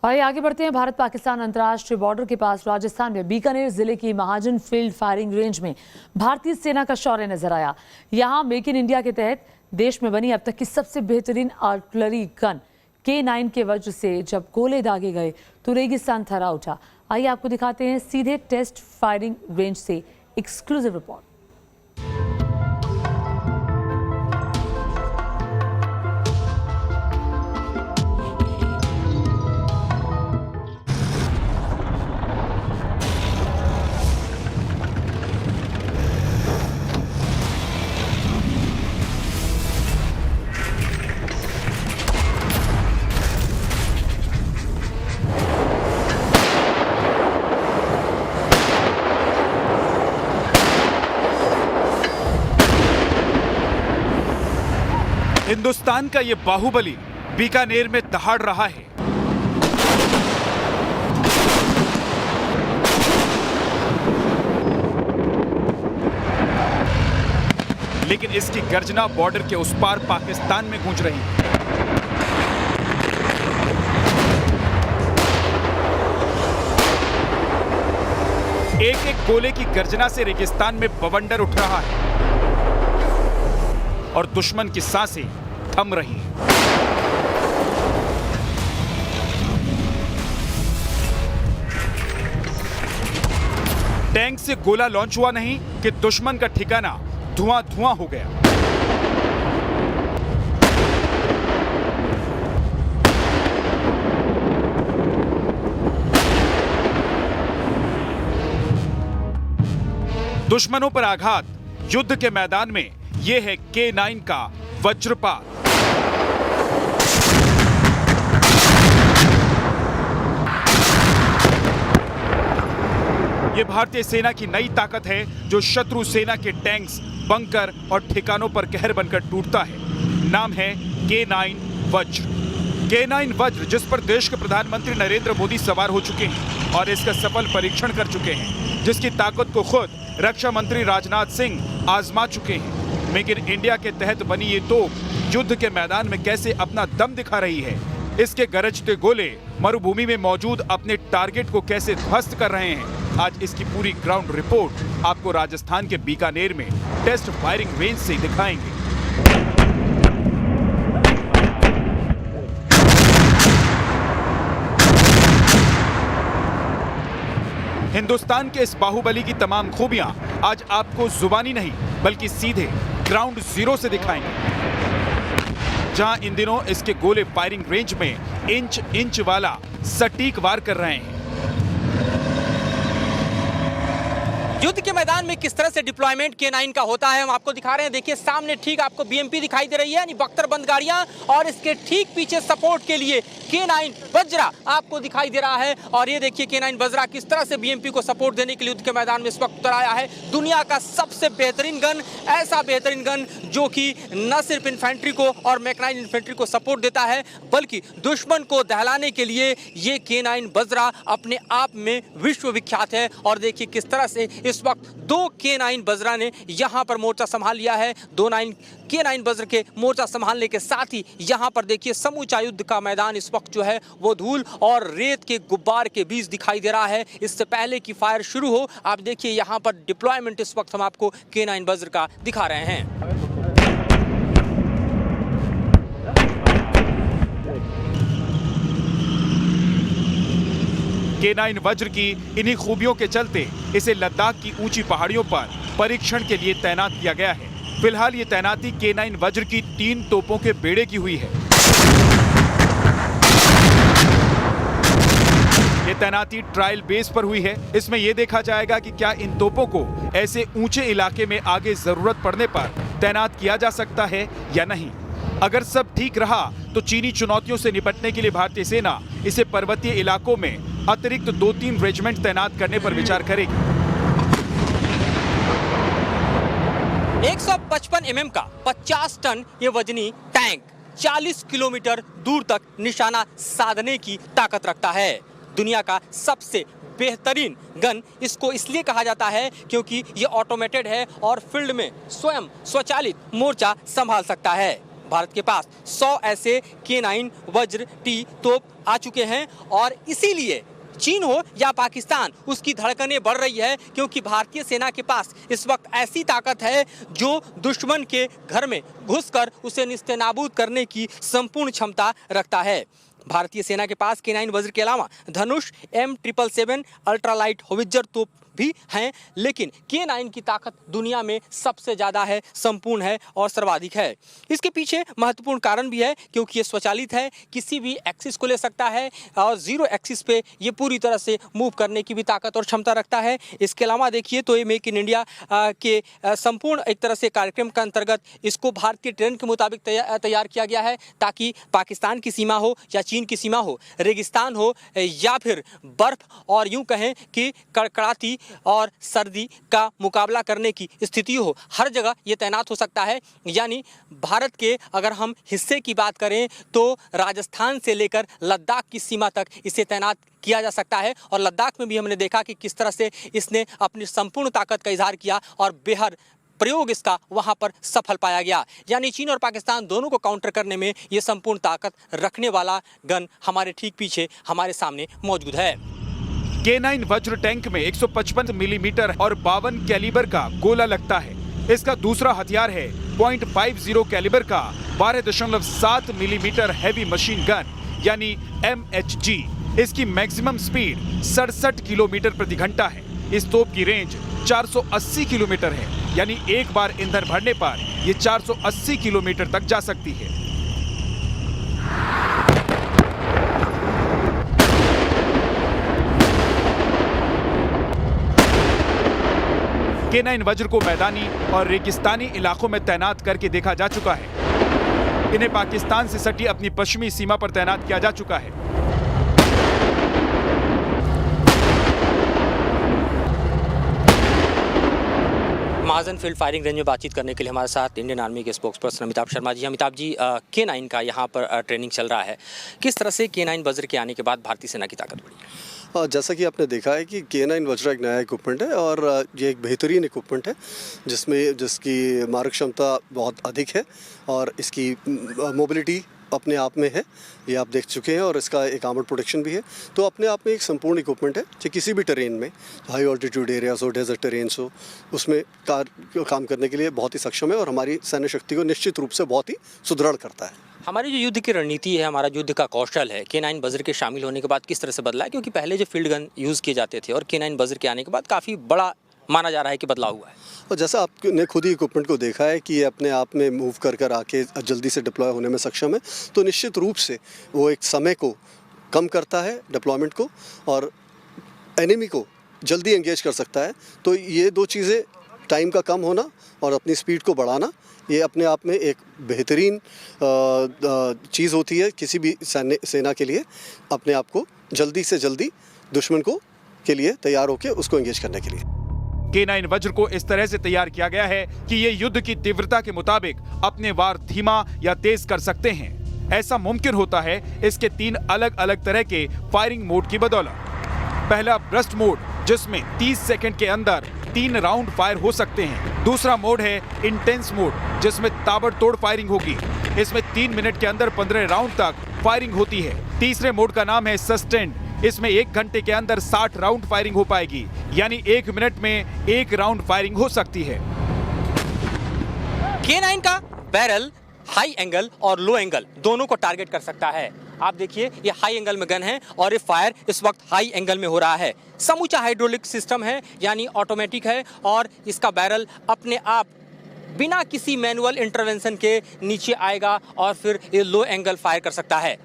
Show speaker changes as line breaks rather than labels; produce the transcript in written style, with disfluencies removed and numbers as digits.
और आगे बढ़ते हैं। भारत पाकिस्तान अंतर्राष्ट्रीय बॉर्डर के पास राजस्थान में बीकानेर जिले की महाजन फील्ड फायरिंग रेंज में भारतीय सेना का शौर्य नजर आया। यहां मेक इन इंडिया के तहत देश में बनी अब तक की सबसे बेहतरीन आर्टिलरी गन K9 के वज्र से जब गोले दागे गए तो रेगिस्तान थर्रा उठा। आइए आपको दिखाते हैं सीधे टेस्ट फायरिंग रेंज से एक्सक्लूसिव रिपोर्ट।
हिंदुस्तान का ये बाहुबली बीकानेर में दहाड़ रहा है। लेकिन इसकी गर्जना बॉर्डर के उस पार पाकिस्तान में गूंज रही है। एक एक गोले की गर्जना से रेगिस्तान में बवंडर उठ रहा है और दुश्मन की सांसें थम रही हैं। टैंक से गोला लॉन्च हुआ नहीं कि दुश्मन का ठिकाना धुआं धुआं हो गया। दुश्मनों पर आघात। युद्ध के मैदान में यह है K9 का वज्रपात। यह भारतीय सेना की नई ताकत है जो शत्रु सेना के टैंक्स, बंकर और ठिकानों पर कहर बनकर टूटता है। नाम है K9 वज्र। K9 वज्र जिस पर देश के प्रधानमंत्री नरेंद्र मोदी सवार हो चुके हैं और इसका सफल परीक्षण कर चुके हैं, जिसकी ताकत को खुद रक्षा मंत्री राजनाथ सिंह आजमा चुके हैं। मेक इन इंडिया के तहत बनी ये तोप युद्ध के मैदान में कैसे अपना दम दिखा रही है। इसके गरजते गोले मरुभूमि में मौजूद अपने टारगेट को कैसे ध्वस्त कर रहे हैं। आज इसकी पूरी ग्राउंड रिपोर्ट आपको राजस्थान के बीकानेर में टेस्ट फायरिंग रेंज से दिखाएंगे। हिंदुस्तान के इस बाहुबली की तमाम खूबियां आज आपको जुबानी नहीं बल्कि सीधे ग्राउंड जीरो से दिखाएंगे, जहां इन दिनों इसके गोले फायरिंग रेंज में इंच इंच वाला सटीक वार कर रहे हैं।
युद्ध के मैदान में किस तरह से डिप्लॉयमेंट K9 का होता है हम आपको दिखा रहे हैं। देखिए सामने ठीक आपको BMP दिखाई दे रही है, यानी बख्तरबंद गाड़ियां, और इसके ठीक पीछे सपोर्ट के लिए K9 वज्रा आपको दिखाई दे रहा है। और ये देखिए K9 वज्रा किस तरह से BMP को सपोर्ट देने के लिए युद्ध के मैदान में इस वक्त उतर आया है। दुनिया का सबसे बेहतरीन गन, ऐसा बेहतरीन गन जो कि न सिर्फ इन्फेंट्री को और मैकेनाइज्ड इन्फेंट्री को सपोर्ट देता है बल्कि दुश्मन को दहलाने के लिए ये K9 वज्रा अपने आप में विश्वविख्यात है। और देखिए किस तरह से इस वक्त 2 K9 वज्रा ने यहां पर मोर्चा संभाल लिया है। 2 K9 वज्र के मोर्चा संभालने के साथ ही यहां पर देखिए समूचा युद्ध का मैदान इस वक्त जो है वो धूल और रेत के गुब्बार के बीच दिखाई दे रहा है। इससे पहले कि फायर शुरू हो आप देखिए यहां पर डिप्लॉयमेंट इस वक्त हम आपको K9 वज्र का दिखा रहे हैं।
K9 वज्र की इन्हीं खूबियों के चलते इसे लद्दाख की ऊंची पहाड़ियों पर परीक्षण के लिए तैनात किया गया है। फिलहाल ये तैनाती K9 वज्र की 3 तोपों के बेड़े की हुई है। ये तैनाती ट्रायल बेस पर हुई है। इसमें यह देखा जाएगा कि क्या इन तोपों को ऐसे ऊंचे इलाके में आगे जरूरत पड़ने पर तैनात किया जा सकता है या नहीं। अगर सब ठीक रहा तो चीनी चुनौतियों से निपटने के लिए भारतीय सेना इसे पर्वतीय इलाकों में अतिरिक्त 2-3 रेजिमेंट तैनात करने पर विचार करेगी।
155 mm का 50 टन ये वजनी टैंक 40 किलोमीटर दूर तक निशाना साधने की ताकत रखता है। दुनिया का सबसे बेहतरीन गन इसको इसलिए कहा जाता है क्योंकि ये ऑटोमेटेड है और फील्ड में स्वयं स्वचालित मोर्चा संभाल सकता है। भारत के पास 100 ऐसे K9 वज्र टी तोप आ चुके हैं और इसीलिए चीन हो या पाकिस्तान, उसकी धड़कनें बढ़ रही है क्योंकि भारतीय सेना के पास इस वक्त ऐसी ताकत है जो दुश्मन के घर में घुसकर उसे निस्तेनाबूद करने की संपूर्ण क्षमता रखता है। भारतीय सेना के पास K9 वज्र के अलावा धनुष, M777 अल्ट्रालाइट होवित्जर तोप भी हैं, लेकिन K9 की ताकत दुनिया में सबसे ज़्यादा है, संपूर्ण है और सर्वाधिक है। इसके पीछे महत्वपूर्ण कारण भी है क्योंकि ये स्वचालित है, किसी भी एक्सिस को ले सकता है और जीरो एक्सिस पे ये पूरी तरह से मूव करने की भी ताकत और क्षमता रखता है। इसके अलावा देखिए तो ये मेक इन इंडिया के संपूर्ण एक तरह से कार्यक्रम के अंतर्गत इसको भारतीय ट्रेंड के मुताबिक तैयार किया गया है ताकि पाकिस्तान की सीमा हो या चीन की सीमा हो, रेगिस्तान हो या फिर बर्फ और यूं कहें कि कड़कड़ाती और सर्दी का मुकाबला करने की स्थिति हो, हर जगह ये तैनात हो सकता है। यानी भारत के अगर हम हिस्से की बात करें तो राजस्थान से लेकर लद्दाख की सीमा तक इसे तैनात किया जा सकता है और लद्दाख में भी हमने देखा कि किस तरह से इसने अपनी संपूर्ण ताकत का इजहार किया और बेहद प्रयोग इसका वहां पर सफल पाया गया। यानी चीन और पाकिस्तान दोनों को काउंटर करने में ये संपूर्ण ताकत रखने वाला गन हमारे ठीक पीछे हमारे सामने मौजूद है।
K9 वज्र टैंक में 155 मिलीमीटर और 52 कैलिबर का गोला लगता है। इसका दूसरा हथियार है 0.50 कैलिबर का 12.7 मिलीमीटर हैवी मशीन गन यानी MHG। इसकी मैक्सिमम स्पीड 67 किलोमीटर प्रति घंटा है। इस तोप की रेंज 480 किलोमीटर है, यानी एक बार ईंधन भरने पर ये 480 किलोमीटर तक जा सकती है। K9 वज्र को मैदानी और रेगिस्तानी इलाकों में तैनात करके देखा जा चुका है। इन्हें पाकिस्तान से सटी अपनी पश्चिमी सीमा पर तैनात किया जा चुका है।
महाजन फील्ड फायरिंग रेंज में बातचीत करने के लिए हमारे साथ इंडियन आर्मी के spokes person Amitabh Sharma ji. Amitabh ji, K9 का यहाँ पर ट्रेनिंग चल रहा है, किस तरह से K9 वज्र के आने के बाद भारतीय सेना की ताकत बढ़ी?
जैसा कि आपने देखा है कि K9 वज्र एक नया इक्विपमेंट है और ये एक बेहतरीन इक्विपमेंट है जिसकी मारक क्षमता बहुत अधिक है और इसकी मोबिलिटी अपने आप में है, ये आप देख चुके हैं, और इसका एक आर्मर्ड प्रोटेक्शन भी है। तो अपने आप में एक संपूर्ण इक्विपमेंट है जो किसी भी टेरेन में, हाई ऑल्टीट्यूड एरियाज हो, डेजर्ट टेरेन्स हो, उसमें काम करने के लिए बहुत ही सक्षम है और हमारी सैन्य शक्ति को निश्चित रूप से बहुत ही सुदृढ़ करता है।
हमारी जो युद्ध की रणनीति है, हमारा युद्ध का कौशल है, K9 वज्र के शामिल होने के बाद किस तरह से बदला है? क्योंकि पहले जो फील्ड गन यूज़ किए जाते थे और K9 वज्र के आने के बाद काफ़ी बड़ा माना जा रहा है कि बदलाव हुआ है।
और जैसा आपने खुद ही इक्विपमेंट को देखा है कि ये अपने आप में मूव कर आके जल्दी से डिप्लॉय होने में सक्षम है, तो निश्चित रूप से वो एक समय को कम करता है, डिप्लॉयमेंट को, और एनिमी को जल्दी एंगेज कर सकता है। तो ये दो चीज़ें, टाइम का कम होना और अपनी स्पीड को बढ़ाना, ये अपने आप में एक बेहतरीन चीज़ होती है किसी भी सेना के लिए, अपने आप को जल्दी से जल्दी दुश्मन के लिए तैयार होकर उसको एंगेज करने के लिए।
K9 वज्र को इस तरह से तैयार किया गया है कि ये युद्ध की तीव्रता के मुताबिक अपने वार धीमा या तेज कर सकते हैं। ऐसा मुमकिन होता है इसके 3 अलग अलग तरह के फायरिंग मोड की बदौलत। पहला ब्रस्ट मोड, जिसमें 30 सेकंड के अंदर 3 राउंड फायर हो सकते हैं। दूसरा मोड है इंटेंस मोड, जिसमें ताबड़तोड़ फायरिंग होगी। इसमें 3 मिनट के अंदर 15 राउंड तक फायरिंग होती है। तीसरे मोड का नाम है सस्टेन्ड, इसमें 1 घंटे के अंदर 60 राउंड फायरिंग हो पाएगी, यानी 1 मिनट में 1 राउंड फायरिंग हो सकती है।
K9 का बैरल हाई एंगल और लो एंगल दोनों को टारगेट कर सकता है। आप देखिए, ये हाई एंगल में गन है और ये फायर इस वक्त हाई एंगल में हो रहा है। समूचा हाइड्रोलिक सिस्टम है, यानी ऑटोमेटिक है, और इसका बैरल अपने आप बिना किसी मैनुअल इंटरवेंशन के नीचे आएगा और फिर ये लो एंगल फायर कर सकता है।